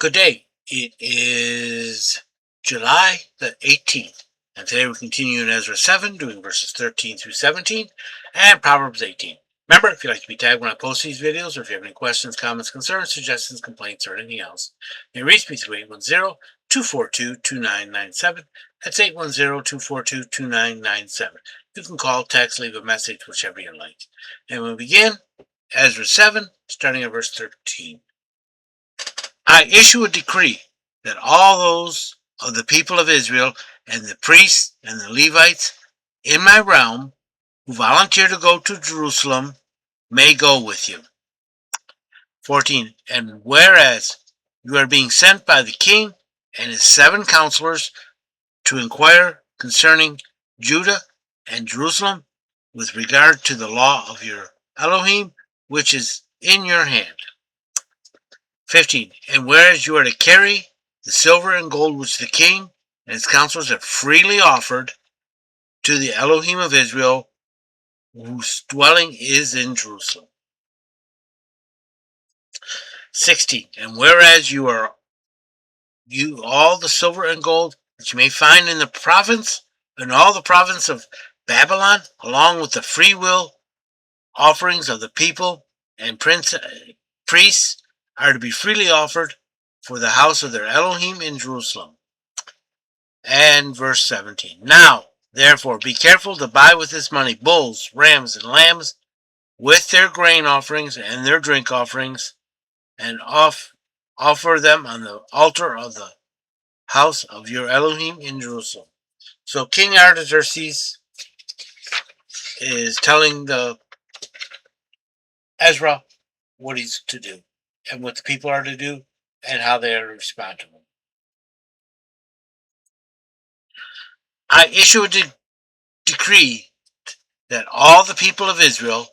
Good day. It is July the 18th, and today we're continuing Ezra 7, doing verses 13 through 17, and Proverbs 18. Remember, if you'd like to be tagged when I post these videos, or if you have any questions, comments, concerns, suggestions, complaints, or anything else, you can reach me through 810-242-2997. That's 810-242-2997. You can call, text, leave a message, whichever you like. And we'll begin Ezra 7, starting at verse 13. I issue a decree that all those of the people of Israel and the priests and the Levites in my realm who volunteer to go to Jerusalem may go with you. 14. And whereas you are being sent by the king and his 7 counselors to inquire concerning Judah and Jerusalem with regard to the law of your Elohim, which is in your hand. 15. And whereas you are to carry the silver and gold which the king and his counselors have freely offered to the Elohim of Israel, whose dwelling is in Jerusalem. 16. And whereas you all the silver and gold that you may find in the province, and all the province of Babylon, along with the free will offerings of the people and priests, are to be freely offered for the house of their Elohim in Jerusalem. And verse 17. Now, therefore, be careful to buy with this money bulls, rams, and lambs, with their grain offerings and their drink offerings, and offer them on the altar of the house of your Elohim in Jerusalem. So King Artaxerxes is telling Ezra what he's to do, and what the people are to do, and how they are to respond to him. I issue a decree that all the people of Israel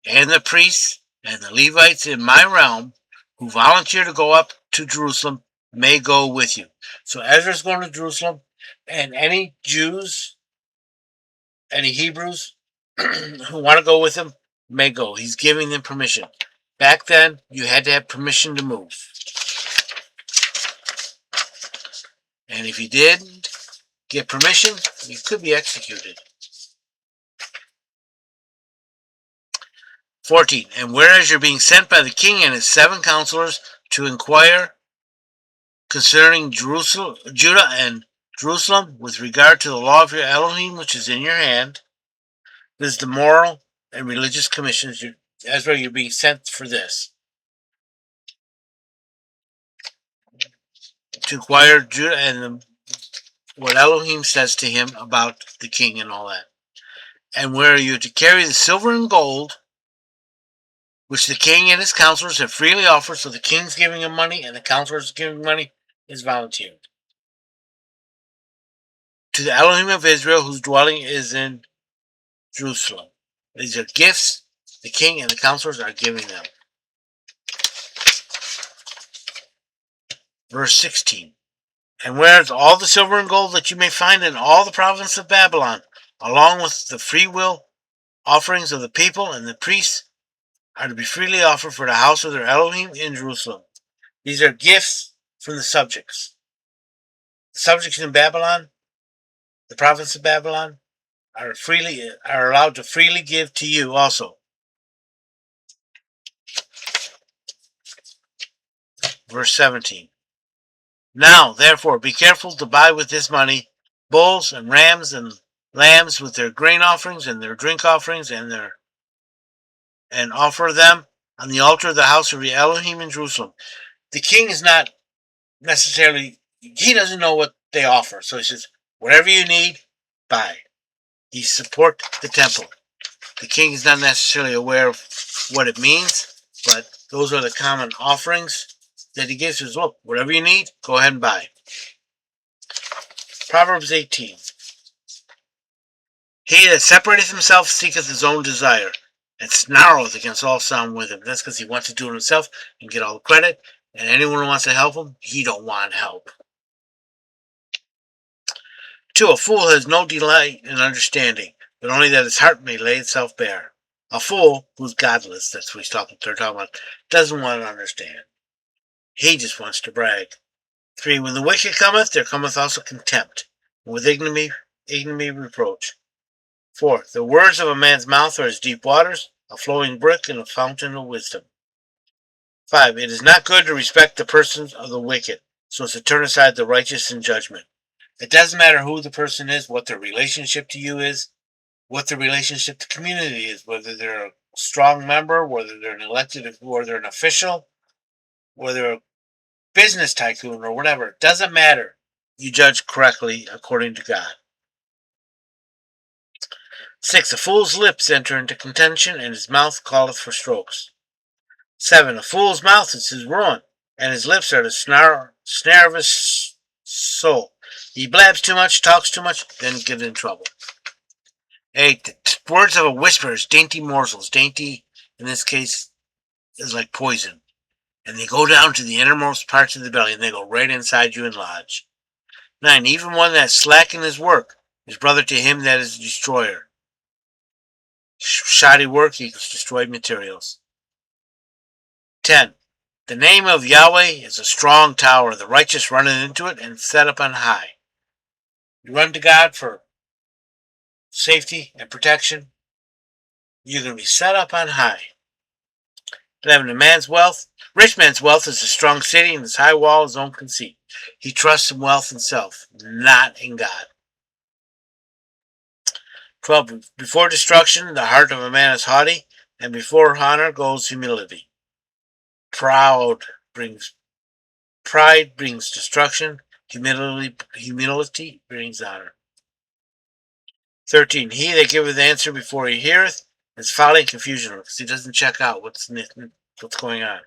and the priests and the Levites in my realm who volunteer to go up to Jerusalem may go with you. So Ezra's going to Jerusalem, and any Jews, any Hebrews who want to go with him may go. He's giving them permission. Back then, you had to have permission to move. And if you didn't get permission, you could be executed. 14. And whereas you're being sent by the king and his 7 counselors to inquire concerning Judah and Jerusalem with regard to the law of your Elohim, which is in your hand, this is the moral and religious commissions. Ezra, you're being sent for this. To inquire Judah and what Elohim says to him about the king and all that. And where you to carry the silver and gold, which the king and his counselors have freely offered. So the king's giving him money and the counselors giving money is volunteered. To the Elohim of Israel, whose dwelling is in Jerusalem. These are gifts the king and the counselors are giving them. Verse 16. And whereas all the silver and gold that you may find in all the province of Babylon, along with the free will offerings of the people and the priests, are to be freely offered for the house of their Elohim in Jerusalem. These are gifts from the subjects. The subjects in Babylon, the province of Babylon, are allowed to freely give to you also. Verse 17. Now, therefore, be careful to buy with this money bulls and rams and lambs with their grain offerings and their drink offerings, and offer them on the altar of the house of your Elohim in Jerusalem. The king is not necessarily, he doesn't know what they offer. So he says, whatever you need, buy. He support the temple. The king is not necessarily aware of what it means, but those are the common offerings that he gives. Says, look, whatever you need, go ahead and buy. Proverbs 18. He that separateth himself seeketh his own desire, and snarleth against all sound with him. That's because he wants to do it himself and get all the credit. And anyone who wants to help him, he don't want help. 2. A fool has no delight in understanding, but only that his heart may lay itself bare. A fool who's godless, that's what they're talking about, doesn't want to understand. He just wants to brag. 3. When the wicked cometh, there cometh also contempt, and with ignominy reproach. 4. The words of a man's mouth are as deep waters, a flowing brook, and a fountain of wisdom. 5. It is not good to respect the persons of the wicked, so as to turn aside the righteous in judgment. It doesn't matter who the person is, what their relationship to you is, what their relationship to community is, whether they're a strong member, whether they're an elected, or they're an official, whether they're a business tycoon or whatever. It doesn't matter. You judge correctly according to God. 6. A fool's lips enter into contention, and his mouth calleth for strokes. 7. A fool's mouth is his ruin, and his lips are the snare of his soul. He blabs too much, talks too much, then get in trouble. 8. The words of a whisper is dainty morsels. Dainty, in this case, is like poison. And they go down to the innermost parts of the belly, and they go right inside you and lodge. 9. Even one that slack in his work is brother to him that is a destroyer. Shoddy work equals destroyed materials. 10. The name of Yahweh is a strong tower. The righteous runneth into it and set up on high. You run to God for safety and protection, you're going to be set up on high. 11. Rich man's wealth is a strong city, and his high wall is his own conceit. He trusts in wealth and self, not in God. 12. Before destruction, the heart of a man is haughty, and before honor goes humility. Pride brings destruction. Humility brings honor. 13. He that giveth answer before he heareth is folly and confusion, because he doesn't check out what's going on.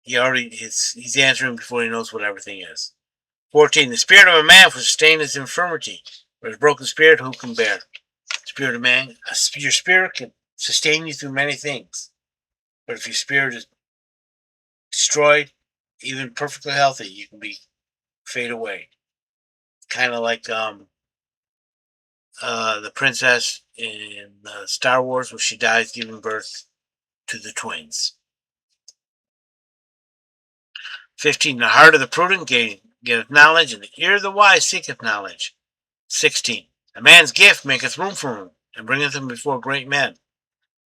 He's answering before he knows what everything is. 14. The spirit of a man will sustain his infirmity, but his broken spirit who can bear? Spirit of man, your spirit can sustain you through many things, but if your spirit is destroyed, even perfectly healthy, you can fade away. Kind of like the princess in Star Wars, where she dies giving birth to the twins. 15. The heart of the prudent getteth knowledge, and the ear of the wise seeketh knowledge. 16. A man's gift maketh room for him, and bringeth him before great men.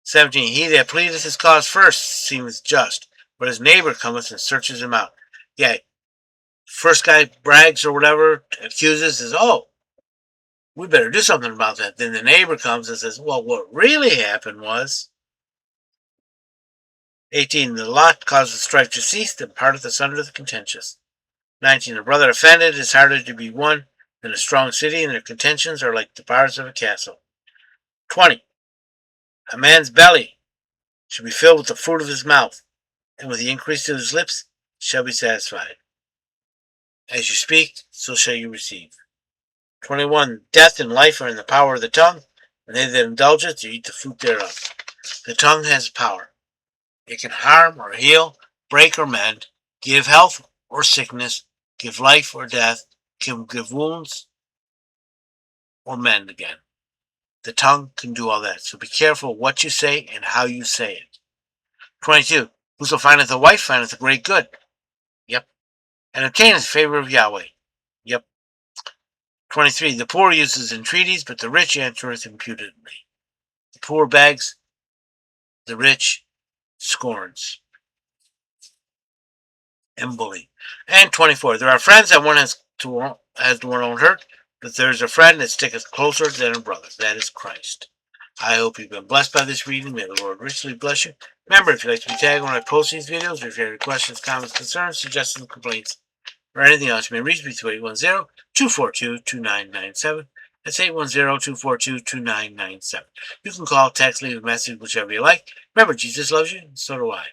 17. He that pleadeth his cause first seemeth just, but his neighbor cometh and searches him out. Yeah, first guy brags or whatever, accuses, says, oh, we better do something about that. Then the neighbor comes and says, well, what really happened was... 18. The lot causeth strife to cease, and parteth asunder the contentious. 19. A brother offended is harder to be won than a strong city, and their contentions are like the bars of a castle. 20. A man's belly shall be filled with the fruit of his mouth, and with the increase of his lips shall be satisfied. As you speak, so shall you receive. 21. Death and life are in the power of the tongue, and they that indulge it to eat the fruit thereof. The tongue has power. It can harm or heal, break or mend, give health or sickness, give life or death, can give wounds or mend again. The tongue can do all that. So be careful what you say and how you say it. 22. Whoso findeth a wife findeth a great good. Yep. And obtaineth favor of Yahweh. Yep. 23. The poor uses entreaties, but the rich answereth impudently. The poor begs, the rich scorns and bully. And 24. There are friends that one has to one own hurt, but there is a friend that sticketh closer than a brother. That is Christ. I hope you've been blessed by this reading. May the Lord richly bless you. Remember, if you'd like to be tagged when I post these videos, or if you have any questions, comments, concerns, suggestions, complaints, or anything else, you may reach me through 810-242-2997. That's 810-242-2997. You can call, text, leave a message, whichever you like. Remember, Jesus loves you, and so do I.